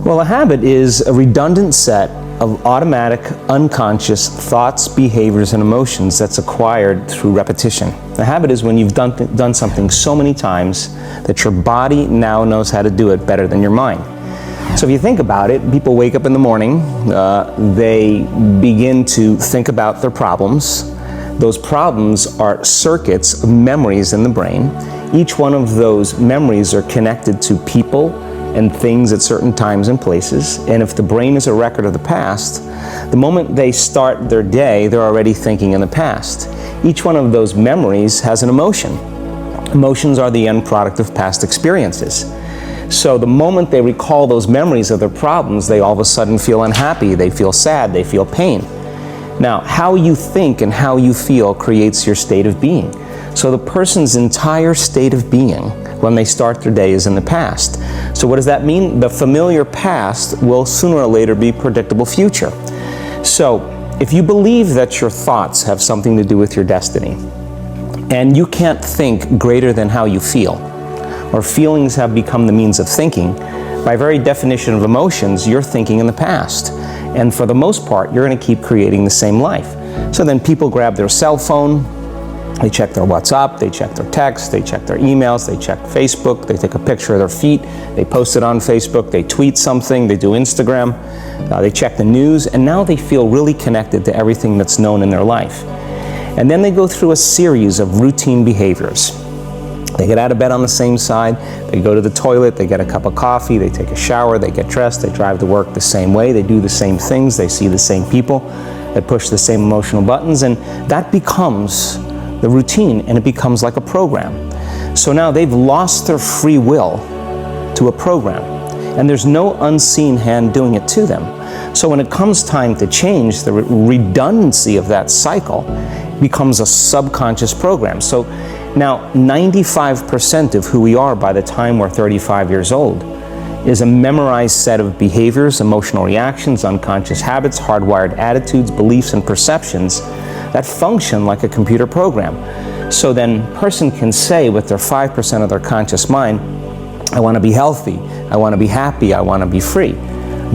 Well, a habit is a redundant set of automatic, unconscious thoughts, behaviors, and emotions that's acquired through repetition. A habit is when you've done something so many times that your body now knows how to do it better than your mind. So if you think about it, people wake up in the morning, they begin to think about their problems. Those problems are circuits of memories in the brain. Each one of those memories are connected to people and things at certain times and places. And if the brain is a record of the past, the moment they start their day, they're already thinking in the past. Each one of those memories has an emotion. Emotions are the end product of past experiences. So the moment they recall those memories of their problems, they all of a sudden feel unhappy, they feel sad, they feel pain. Now, how you think and how you feel creates your state of being. So the person's entire state of being when they start their day is in the past. So what does that mean? The familiar past will sooner or later be predictable future. So if you believe that your thoughts have something to do with your destiny, and you can't think greater than how you feel, or feelings have become the means of thinking, by very definition of emotions, you're thinking in the past. And for the most part, you're going to keep creating the same life. So then people grab their cell phone, they check their WhatsApp, they check their texts, they check their emails, they check Facebook, they take a picture of their feet, they post it on Facebook, they tweet something, they do Instagram, they check the news, and now they feel really connected to everything that's known in their life. And then they go through a series of routine behaviors. They get out of bed on the same side, they go to the toilet, they get a cup of coffee, they take a shower, they get dressed, they drive to work the same way, they do the same things, they see the same people, they push the same emotional buttons, and that becomes the routine, and it becomes like a program. So now they've lost their free will to a program, and there's no unseen hand doing it to them. So when it comes time to change, the redundancy of that cycle becomes a subconscious program. So now 95% of who we are by the time we're 35 years old is a memorized set of behaviors, emotional reactions, unconscious habits, hardwired attitudes, beliefs, and perceptions that function like a computer program. So then a person can say with their 5% of their conscious mind, I want to be healthy, I want to be happy, I want to be free.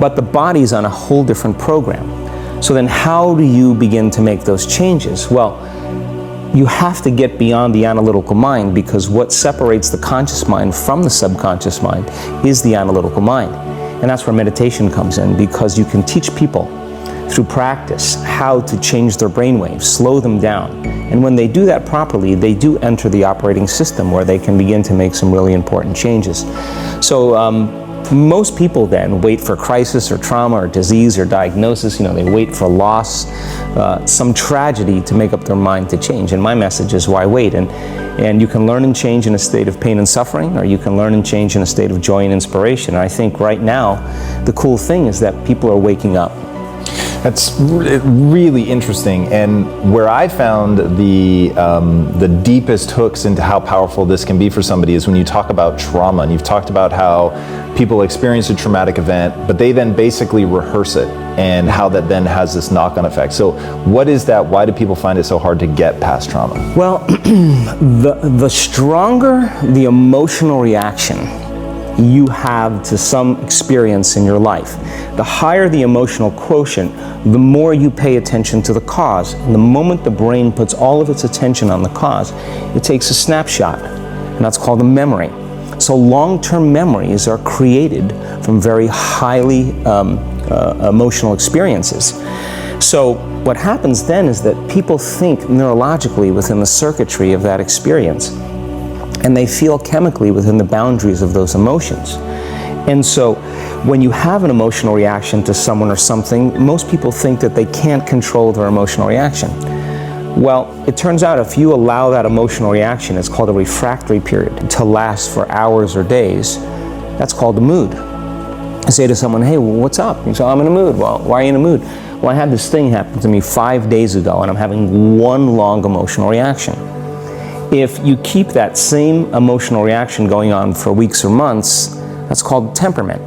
But the body's on a whole different program. So then how do you begin to make those changes? Well, you have to get beyond the analytical mind, because what separates the conscious mind from the subconscious mind is the analytical mind. And that's where meditation comes in, because you can teach people through practice how to change their brainwaves, slow them down. And when they do that properly, they do enter the operating system where they can begin to make some really important changes. So most people then wait for crisis or trauma or disease or diagnosis. You know, they wait for loss, some tragedy to make up their mind to change. And my message is, why wait? And you can learn and change in a state of pain and suffering, or you can learn and change in a state of joy and inspiration. And I think right now, the cool thing is that people are waking up. That's really interesting, and where I found the deepest hooks into how powerful this can be for somebody is when you talk about trauma, and you've talked about how people experience a traumatic event, but they then basically rehearse it, and how that then has this knock-on effect. So what is that? Why do people find it so hard to get past trauma? Well, the stronger the emotional reaction you have to some experience in your life, the higher the emotional quotient, the more you pay attention to the cause. And the moment the brain puts all of its attention on the cause, it takes a snapshot, and that's called a memory. So long-term memories are created from very highly emotional experiences. So what happens then is that people think neurologically within the circuitry of that experience, and they feel chemically within the boundaries of those emotions. And so when you have an emotional reaction to someone or something, most people think that they can't control their emotional reaction. Well, it turns out if you allow that emotional reaction, it's called a refractory period, to last for hours or days, that's called the mood. I say to someone, hey, what's up? You say, I'm in a mood. Well, why are you in a mood? Well, I had this thing happen to me 5 days ago, and I'm having one long emotional reaction. If you keep that same emotional reaction going on for weeks or months, that's called temperament.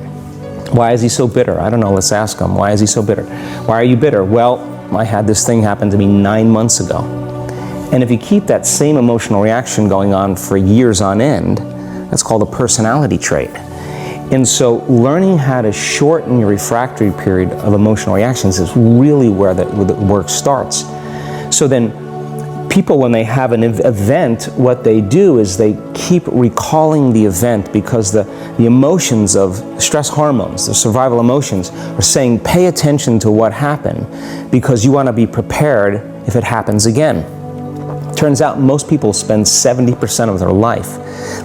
Why is he so bitter? I don't know, let's ask him. Why is he so bitter? Why are you bitter? Well, I had this thing happen to me 9 months ago. And if you keep that same emotional reaction going on for years on end, that's called a personality trait. And so learning how to shorten your refractory period of emotional reactions is really where the work starts. So then people, when they have an event, what they do is they keep recalling the event, because the emotions of stress hormones, the survival emotions, are saying pay attention to what happened because you want to be prepared if it happens again. Turns out most people spend 70% of their life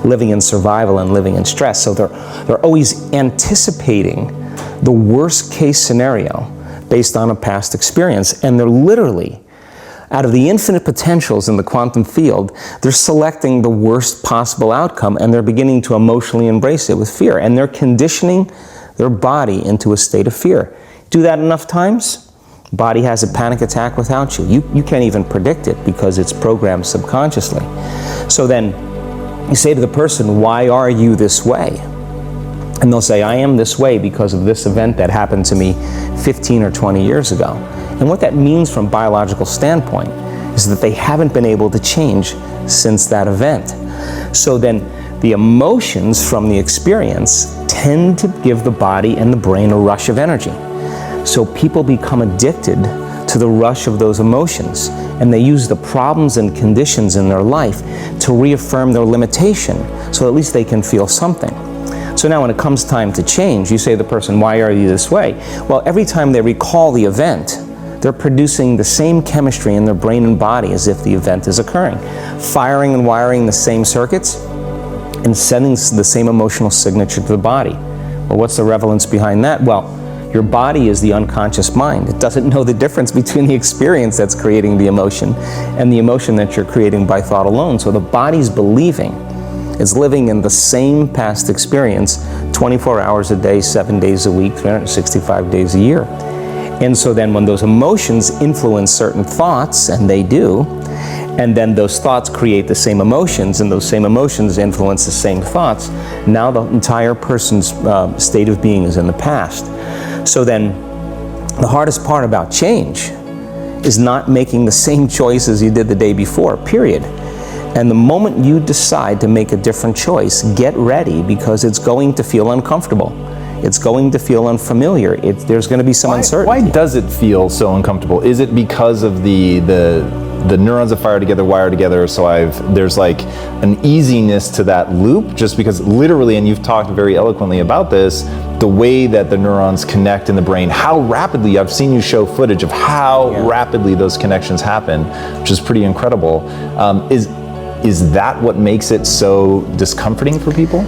living in survival and living in stress. So they're always anticipating the worst case scenario based on a past experience. And they're literally, out of the infinite potentials in the quantum field, they're selecting the worst possible outcome, and they're beginning to emotionally embrace it with fear. And they're conditioning their body into a state of fear. Do that enough times, body has a panic attack without you. You can't even predict it because it's programmed subconsciously. So then you say to the person, why are you this way? And they'll say, I am this way because of this event that happened to me 15 or 20 years ago. And what that means from a biological standpoint is that they haven't been able to change since that event. So then the emotions from the experience tend to give the body and the brain a rush of energy. So people become addicted to the rush of those emotions, and they use the problems and conditions in their life to reaffirm their limitation, so at least they can feel something. So now when it comes time to change, you say to the person, why are you this way? Well, every time they recall the event, they're producing the same chemistry in their brain and body as if the event is occurring, firing and wiring the same circuits and sending the same emotional signature to the body. Well, what's the relevance behind that? Well, your body is the unconscious mind. It doesn't know the difference between the experience that's creating the emotion and the emotion that you're creating by thought alone. So the body's believing it's living in the same past experience 24 hours a day, 7 days a week, 365 days a year. And so then when those emotions influence certain thoughts, and they do, and then those thoughts create the same emotions, and those same emotions influence the same thoughts, now the entire person's state of being is in the past. So then the hardest part about change is not making the same choices you did the day before, period. And the moment you decide to make a different choice, get ready, because it's going to feel uncomfortable. It's going to feel unfamiliar. There's going to be some uncertainty. Why does it feel so uncomfortable? Is it because of the neurons that fire together, wire together, so there's like an easiness to that loop, just because literally, and you've talked very eloquently about this, the way that the neurons connect in the brain, how rapidly, I've seen you show footage of how rapidly those connections happen, which is pretty incredible. Is that what makes it so discomforting for people?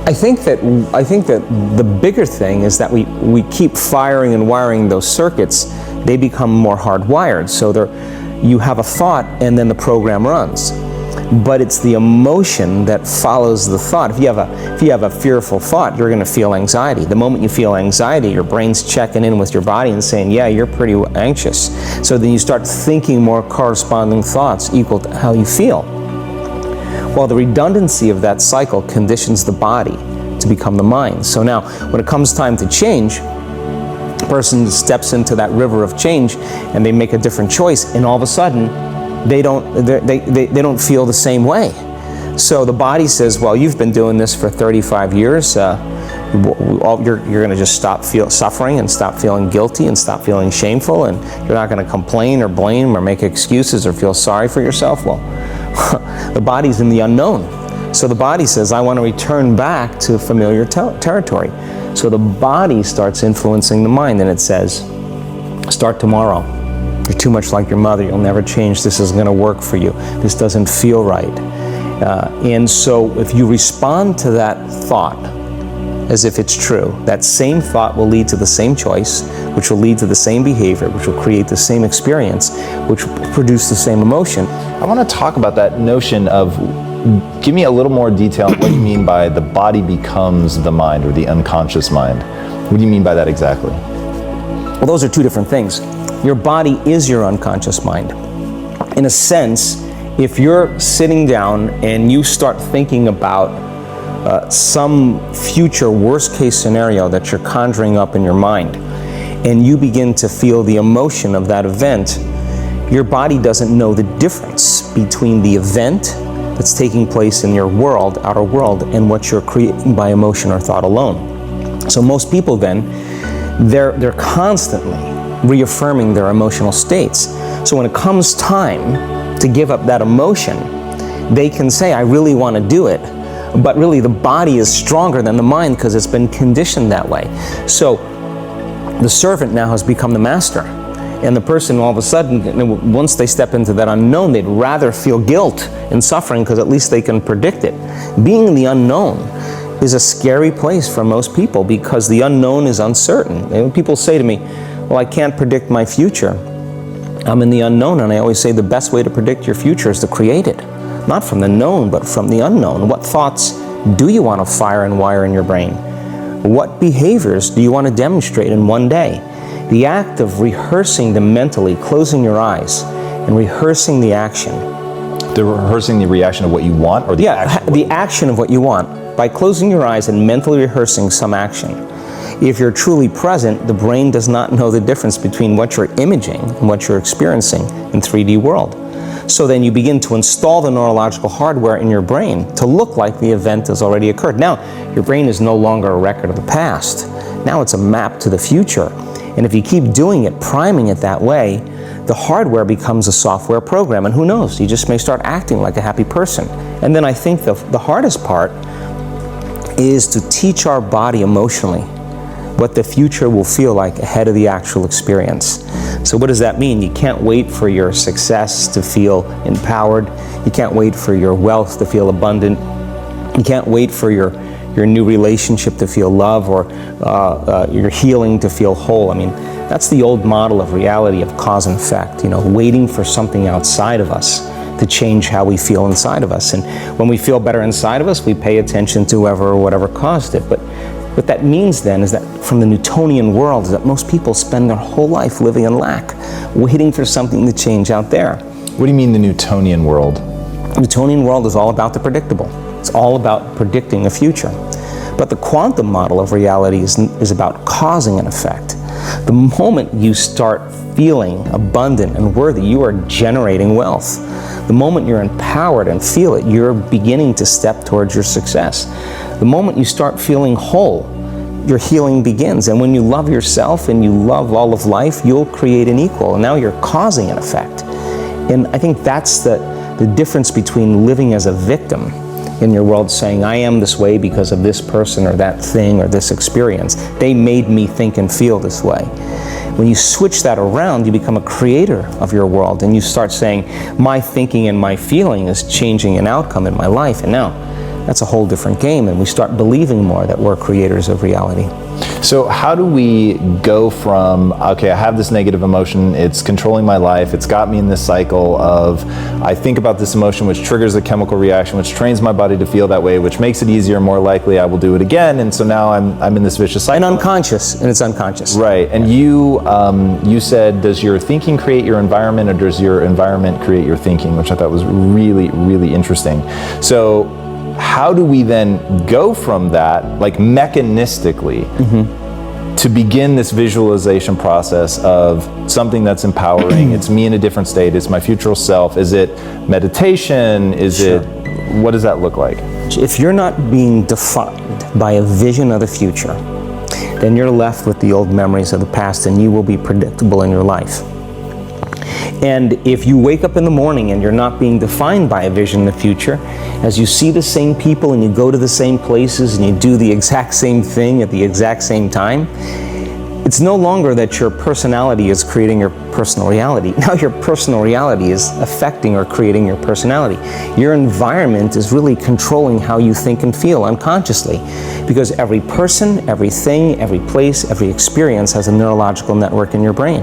I think that the bigger thing is that we keep firing and wiring those circuits. They become more hardwired. So you have a thought and then the program runs. But it's the emotion that follows the thought. If you have a fearful thought, you're going to feel anxiety. The moment you feel anxiety, your brain's checking in with your body and saying, yeah, you're pretty anxious. So then you start thinking more corresponding thoughts equal to how you feel. Well, the redundancy of that cycle conditions the body to become the mind. So now, when it comes time to change, a person steps into that river of change and they make a different choice, and all of a sudden, they don't feel the same way. So the body says, well, you've been doing this for 35 years. You're going to just stop suffering and stop feeling guilty and stop feeling shameful, and you're not going to complain or blame or make excuses or feel sorry for yourself. Well, the body's in the unknown. So the body says, I want to return back to familiar territory. So the body starts influencing the mind, and it says, start tomorrow. You're too much like your mother. You'll never change. This isn't going to work for you. This doesn't feel right. And so if you respond to that thought as if it's true, that same thought will lead to the same choice, which will lead to the same behavior, which will create the same experience, which will produce the same emotion. I want to talk about that notion of, give me a little more detail on what you mean by the body becomes the mind, or the unconscious mind. What do you mean by that exactly? Well, those are two different things. Your body is your unconscious mind. In a sense, if you're sitting down and you start thinking about some future worst case scenario that you're conjuring up in your mind, and you begin to feel the emotion of that event, your body doesn't know the difference between the event that's taking place in your world, outer world, and what you're creating by emotion or thought alone. So most people then, they're constantly reaffirming their emotional states. So when it comes time to give up that emotion, they can say, I really want to do it, but really the body is stronger than the mind because it's been conditioned that way. So the servant now has become the master. And the person all of a sudden, once they step into that unknown, they'd rather feel guilt and suffering because at least they can predict it. Being in the unknown is a scary place for most people because the unknown is uncertain. And when people say to me, well, I can't predict my future, I'm in the unknown, and I always say the best way to predict your future is to create it. Not from the known, but from the unknown. What thoughts do you want to fire and wire in your brain? What behaviors do you want to demonstrate in one day? The act of rehearsing them mentally, closing your eyes, and rehearsing the action. Rehearsing the reaction of what you want, or the action? The action of what you want. By closing your eyes and mentally rehearsing some action. If you're truly present, the brain does not know the difference between what you're imaging and what you're experiencing in 3D world. So then you begin to install the neurological hardware in your brain to look like the event has already occurred. Now, your brain is no longer a record of the past. Now it's a map to the future. And if you keep doing it, priming it that way, the hardware becomes a software program. And who knows, you just may start acting like a happy person. And then I think the hardest part is to teach our body emotionally what the future will feel like ahead of the actual experience. So what does that mean? You can't wait for your success to feel empowered. You can't wait for your wealth to feel abundant. You can't wait for your new relationship to feel love, or your healing to feel whole. I mean, that's the old model of reality, of cause and effect, waiting for something outside of us to change how we feel inside of us. And when we feel better inside of us, we pay attention to whoever or whatever caused it. But what that means then is that from the Newtonian world is that most people spend their whole life living in lack, waiting for something to change out there. What do you mean the Newtonian world? The Newtonian world is all about the predictable. It's all about predicting a future. But the quantum model of reality is about causing an effect. The moment you start feeling abundant and worthy, you are generating wealth. The moment you're empowered and feel it, you're beginning to step towards your success. The moment you start feeling whole, your healing begins. And when you love yourself and you love all of life, you'll create an equal. And now you're causing an effect. And I think that's the difference between living as a victim in your world, saying, I am this way because of this person or that thing or this experience. They made me think and feel this way. When you switch that around, you become a creator of your world, and you start saying, my thinking and my feeling is changing an outcome in my life. And now that's a whole different game, and we start believing more that we're creators of reality. So how do we go from, okay, I have this negative emotion, it's controlling my life, it's got me in this cycle of, I think about this emotion which triggers a chemical reaction, which trains my body to feel that way, which makes it easier, more likely I will do it again, and so now I'm in this vicious cycle. And unconscious, and it's unconscious. Right, and you said, does your thinking create your environment, or does your environment create your thinking, which I thought was really, really interesting. So how do we then go from that, like mechanistically, to begin this visualization process of something that's empowering? It's me in a different state, it's my future self. Is it meditation? Is it, what does that look like? If you're not being defined by a vision of the future, then you're left with the old memories of the past, and you will be predictable in your life. And if you wake up in the morning and you're not being defined by a vision in the future, as you see the same people and you go to the same places and you do the exact same thing at the exact same time, it's no longer that your personality is creating your personal reality. Now your personal reality is affecting or creating your personality. Your environment is really controlling how you think and feel unconsciously, because every person, everything, every place, every experience has a neurological network in your brain.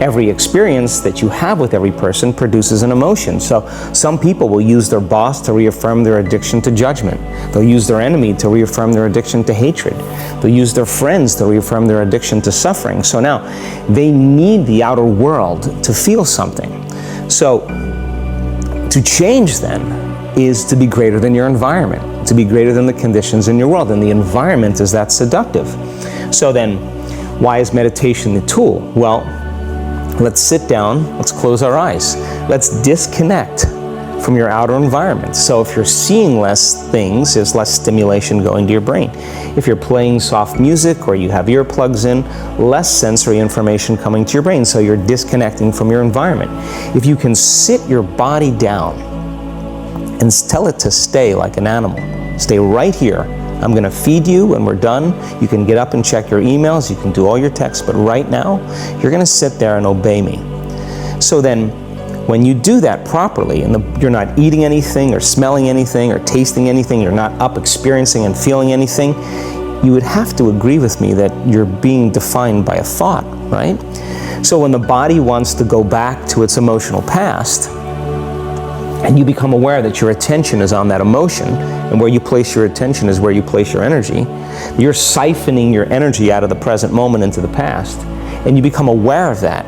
Every experience that you have with every person produces an emotion. So some people will use their boss to reaffirm their addiction to judgment. They'll use their enemy to reaffirm their addiction to hatred. They'll use their friends to reaffirm their addiction to suffering. So now they need the outer world to feel something. So to change then is to be greater than your environment, to be greater than the conditions in your world. And the environment is that seductive. So then why is meditation the tool? Well, let's sit down, let's close our eyes. Let's disconnect from your outer environment. So if you're seeing less things, there's less stimulation going to your brain. If you're playing soft music or you have earplugs in, less sensory information coming to your brain, so you're disconnecting from your environment. If you can sit your body down and tell it to stay like an animal, stay right here. I'm going to feed you when we're done. You can get up and check your emails, you can do all your texts, but right now, you're going to sit there and obey me. So then, when you do that properly, and you're not eating anything or smelling anything or tasting anything, you're not up experiencing and feeling anything, you would have to agree with me that you're being defined by a thought, right? So when the body wants to go back to its emotional past, and you become aware that your attention is on that emotion, and where you place your attention is where you place your energy, you're siphoning your energy out of the present moment into the past, and you become aware of that.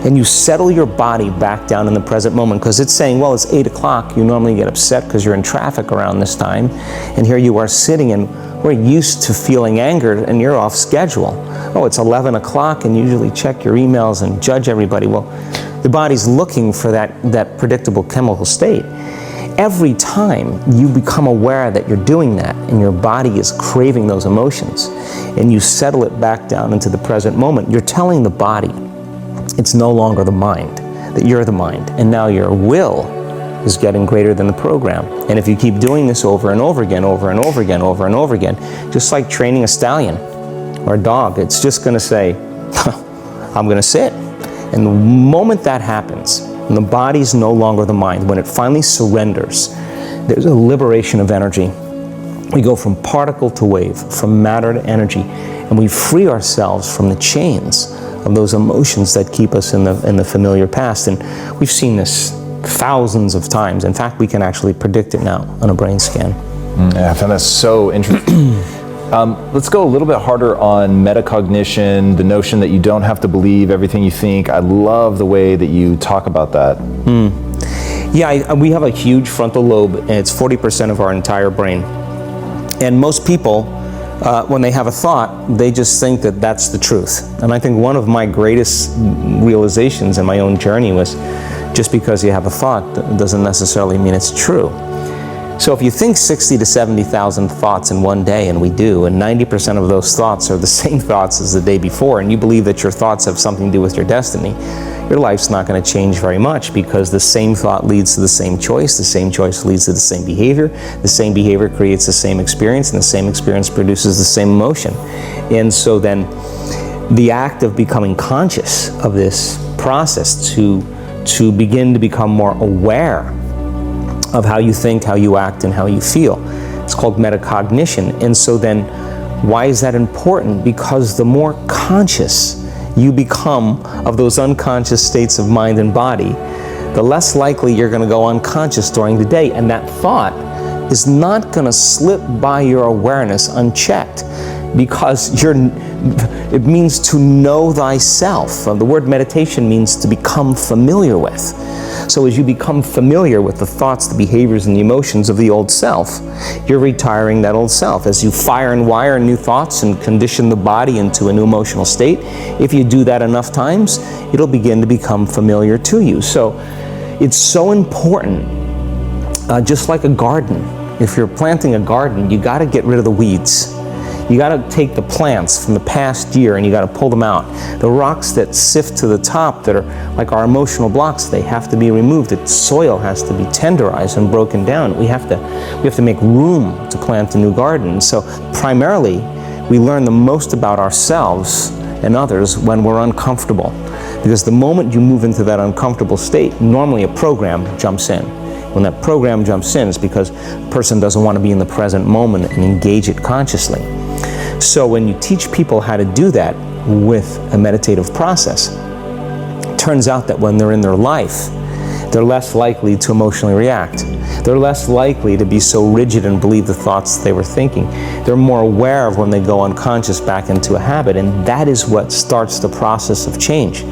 And you settle your body back down in the present moment, because it's saying, well, it's 8 o'clock. You normally get upset because you're in traffic around this time. And here you are sitting, and we're used to feeling angered, and you're off schedule. Oh, it's 11 o'clock, and you usually check your emails and judge everybody. Well, the body's looking for that predictable chemical state. Every time you become aware that you're doing that, and your body is craving those emotions, and you settle it back down into the present moment, you're telling the body, it's no longer the mind, that you're the mind, and now your will is getting greater than the program. And if you keep doing this over and over again, over and over again, over and over again, just like training a stallion or a dog, it's just going to say, I'm going to sit. And the moment that happens, and the body's no longer the mind, when it finally surrenders, there's a liberation of energy. We go from particle to wave, from matter to energy, and we free ourselves from the chains of those emotions that keep us in the familiar past. And we've seen this thousands of times. In fact, we can actually predict it now on a brain scan. Yeah, I found that so interesting. Let's go a little bit harder on metacognition, the notion that you don't have to believe everything you think. I love the way that you talk about that. Yeah, we have a huge frontal lobe, and it's 40% of our entire brain. And most people, when they have a thought, they just think that that's the truth. And I think one of my greatest realizations in my own journey was, just because you have a thought doesn't necessarily mean it's true. So if you think 60 to 70,000 thoughts in one day, and we do, and 90% of those thoughts are the same thoughts as the day before, and you believe that your thoughts have something to do with your destiny, your life's not going to change very much, because the same thought leads to the same choice leads to the same behavior creates the same experience, and the same experience produces the same emotion. And so then the act of becoming conscious of this process, to begin to become more aware of how you think, how you act, and how you feel, it's called metacognition. And so then, why is that important? Because the more conscious you become of those unconscious states of mind and body, the less likely you're going to go unconscious during the day, and that thought is not going to slip by your awareness unchecked, because it means to know thyself. The word meditation means to become familiar with. So as you become familiar with the thoughts, the behaviors, and the emotions of the old self, you're retiring that old self. As you fire and wire new thoughts and condition the body into a new emotional state, if you do that enough times, it'll begin to become familiar to you. So it's so important, just like a garden. If you're planting a garden, you got to get rid of the weeds. You got to take the plants from the past year and you got to pull them out. The rocks that sift to the top, that are like our emotional blocks, they have to be removed. The soil has to be tenderized and broken down. We have to make room to plant a new garden. So primarily, we learn the most about ourselves and others when we're uncomfortable. Because the moment you move into that uncomfortable state, normally a program jumps in. When that program jumps in, it's because the person doesn't want to be in the present moment and engage it consciously. So when you teach people how to do that with a meditative process, it turns out that when they're in their life, they're less likely to emotionally react. They're less likely to be so rigid and believe the thoughts they were thinking. They're more aware of when they go unconscious back into a habit, and that is what starts the process of change.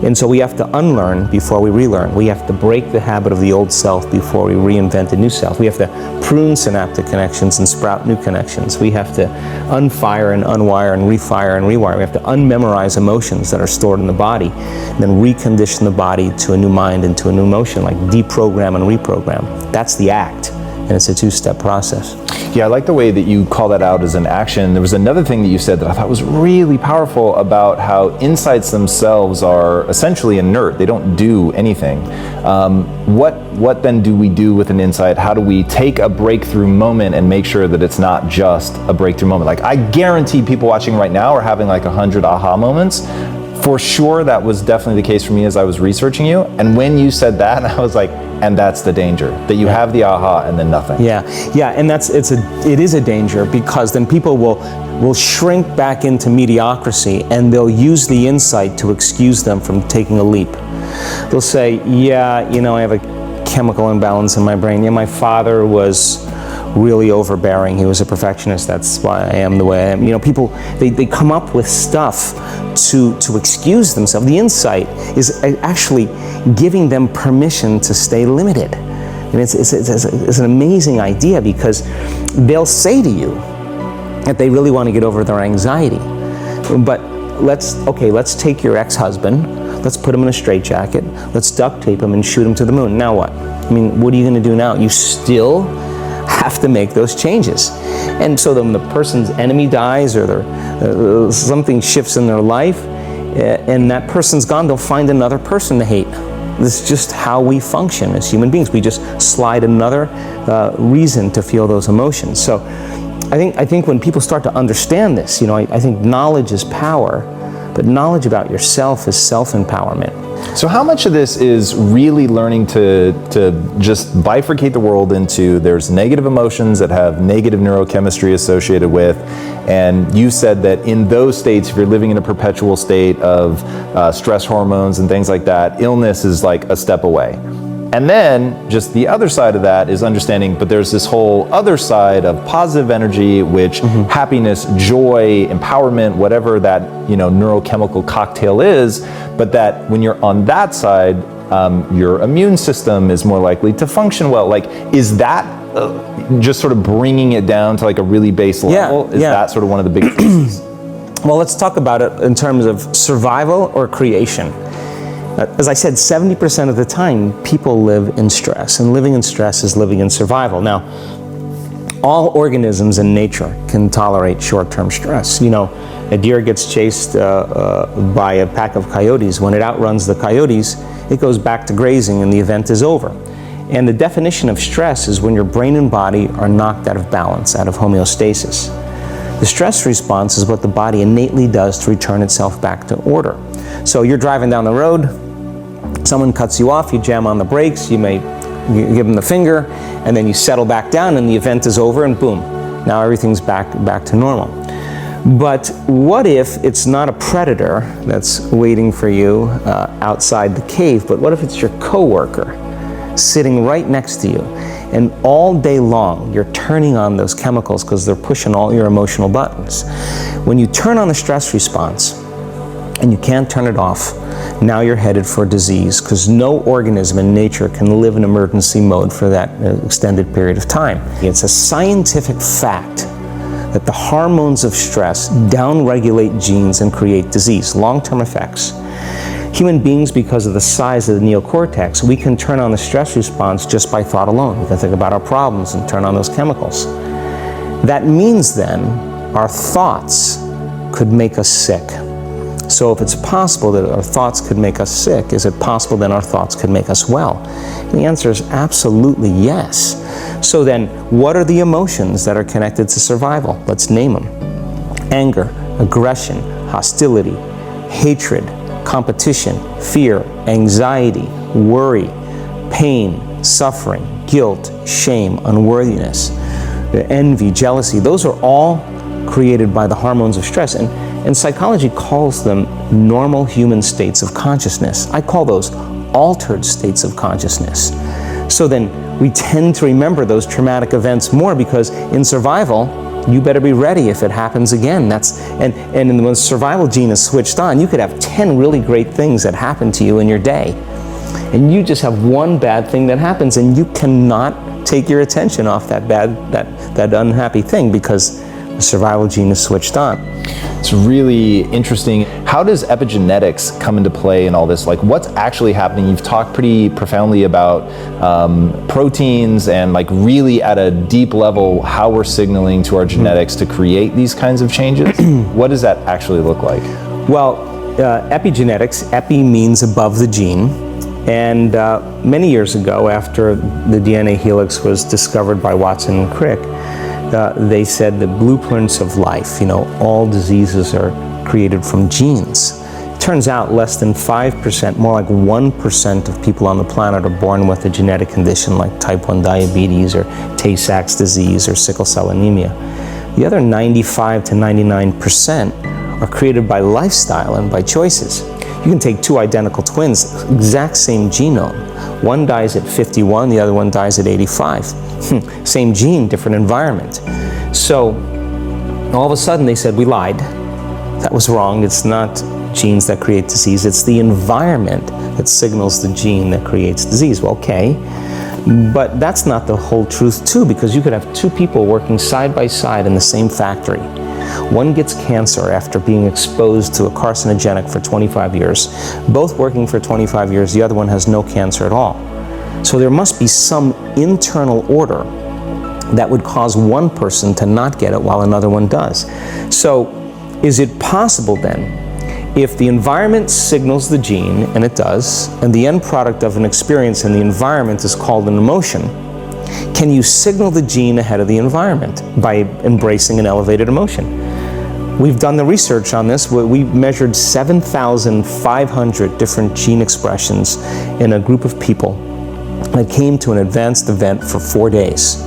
And so we have to unlearn before we relearn. We have to break the habit of the old self before we reinvent a new self. We have to prune synaptic connections and sprout new connections. We have to unfire and unwire and refire and rewire. We have to unmemorize emotions that are stored in the body, and then recondition the body to a new mind and to a new emotion, like deprogram and reprogram. That's the act, and it's a two-step process. Yeah, I like the way that you call that out as an action. There was another thing that you said that I thought was really powerful about how insights themselves are essentially inert. They don't do anything. What then do we do with an insight? How do we take a breakthrough moment and make sure that it's not just a breakthrough moment? Like, I guarantee people watching right now are having like 100 aha moments. For sure, that was definitely the case for me as I was researching you. And when you said that, I was like, and that's the danger, that you have the aha and then nothing. Yeah, and it is a danger, because then people will shrink back into mediocrity, and they'll use the insight to excuse them from taking a leap. They'll say, yeah, you know, I have a chemical imbalance in my brain. Yeah, my father was really overbearing. He was a perfectionist. That's why I am the way I am. You know, people, they come up with stuff to excuse themselves. The insight is actually giving them permission to stay limited. And it's an amazing idea, because they'll say to you that they really want to get over their anxiety. But let's take your ex-husband, let's put him in a straitjacket, let's duct tape him and shoot him to the moon. Now what? I mean, what are you going to do now? You still have to make those changes. And so then the person's enemy dies, or something shifts in their life, and that person's gone, they'll find another person to hate. This is just how we function as human beings. We just slide another reason to feel those emotions. So I think when people start to understand this, you know, I think knowledge is power, but knowledge about yourself is self-empowerment. So how much of this is really learning to just bifurcate the world into, there's negative emotions that have negative neurochemistry associated with, and you said that in those states, if you're living in a perpetual state of stress hormones and things like that, illness is like a step away. And then just the other side of that is understanding, but there's this whole other side of positive energy, which happiness, joy, empowerment, whatever that, you know, neurochemical cocktail is, but that when you're on that side, your immune system is more likely to function well. Like, is that just sort of bringing it down to like a really base level? Is that sort of one of the big pieces? Well, let's talk about it in terms of survival or creation. As I said, 70% of the time, people live in stress, and living in stress is living in survival. Now, all organisms in nature can tolerate short-term stress. You know, a deer gets chased by a pack of coyotes. When it outruns the coyotes, it goes back to grazing and the event is over. And the definition of stress is when your brain and body are knocked out of balance, out of homeostasis. The stress response is what the body innately does to return itself back to order. So you're driving down the road, someone cuts you off, you jam on the brakes, you give them the finger, and then you settle back down and the event is over, and boom, now everything's back to normal. But what if it's not a predator that's waiting for you outside the cave, but what if it's your coworker sitting right next to you, and all day long you're turning on those chemicals because they're pushing all your emotional buttons. When you turn on the stress response and you can't turn it off, now you're headed for disease, because no organism in nature can live in emergency mode for that extended period of time. It's a scientific fact that the hormones of stress downregulate genes and create disease, long-term effects. Human beings, because of the size of the neocortex, we can turn on the stress response just by thought alone. We can think about our problems and turn on those chemicals. That means then our thoughts could make us sick. So if it's possible that our thoughts could make us sick, is it possible then our thoughts could make us well? And the answer is absolutely yes. So then, what are the emotions that are connected to survival? Let's name them. Anger, aggression, hostility, hatred, competition, fear, anxiety, worry, pain, suffering, guilt, shame, unworthiness, envy, jealousy. Those are all created by the hormones of stress. And psychology calls them normal human states of consciousness. I call those altered states of consciousness. So then we tend to remember those traumatic events more, because in survival, you better be ready if it happens again. And when the survival gene is switched on, you could have 10 really great things that happen to you in your day. And you just have one bad thing that happens, and you cannot take your attention off that unhappy thing because the survival gene is switched on. It's really interesting. How does epigenetics come into play in all this? Like, what's actually happening? You've talked pretty profoundly about proteins and, like, really at a deep level how we're signaling to our genetics to create these kinds of changes. What does that actually look like? Well, epigenetics, epi means above the gene. And many years ago, after the DNA helix was discovered by Watson and Crick, they said the blueprints of life, all diseases are created from genes. It turns out less than 5%, more like 1% of people on the planet are born with a genetic condition like type 1 diabetes or Tay-Sachs disease or sickle cell anemia. The other 95 to 99% are created by lifestyle and by choices. You can take two identical twins, exact same genome. One dies at 51, the other one dies at 85. Same gene, different environment. So all of a sudden they said, we lied. That was wrong. It's not genes that create disease. It's the environment that signals the gene that creates disease. Well, okay. But that's not the whole truth too, because you could have two people working side by side in the same factory. One gets cancer after being exposed to a carcinogenic for 25 years. Both working for 25 years, the other one has no cancer at all. So there must be some internal order that would cause one person to not get it while another one does. So is it possible then, if the environment signals the gene, and it does, and the end product of an experience in the environment is called an emotion, can you signal the gene ahead of the environment by embracing an elevated emotion? We've done the research on this. We measured 7,500 different gene expressions in a group of people that came to an advanced event for 4 days.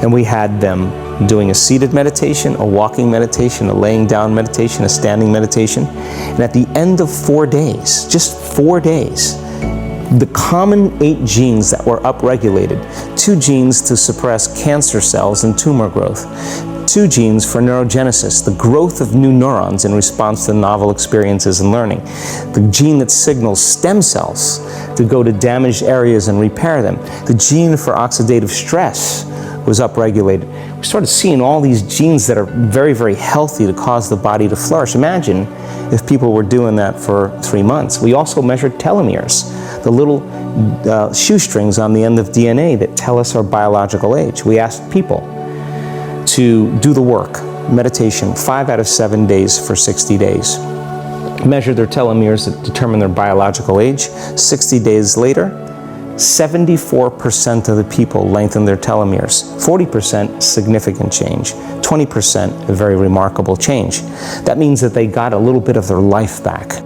And we had them doing a seated meditation, a walking meditation, a laying down meditation, a standing meditation. And at the end of 4 days, just 4 days, the common 8 genes that were upregulated, 2 genes to suppress cancer cells and tumor growth, 2 genes for neurogenesis, the growth of new neurons in response to novel experiences and learning, the gene that signals stem cells to go to damaged areas and repair them, the gene for oxidative stress was upregulated. We started seeing all these genes that are very, very healthy to cause the body to flourish. Imagine if people were doing that for 3 months. We also measured telomeres, the little shoestrings on the end of DNA that tell us our biological age. We asked people to do the work, meditation, 5 out of 7 days for 60 days. Measure their telomeres that determine their biological age. 60 days later, 74% of the people lengthened their telomeres. 40% significant change. 20% a very remarkable change. That means that they got a little bit of their life back.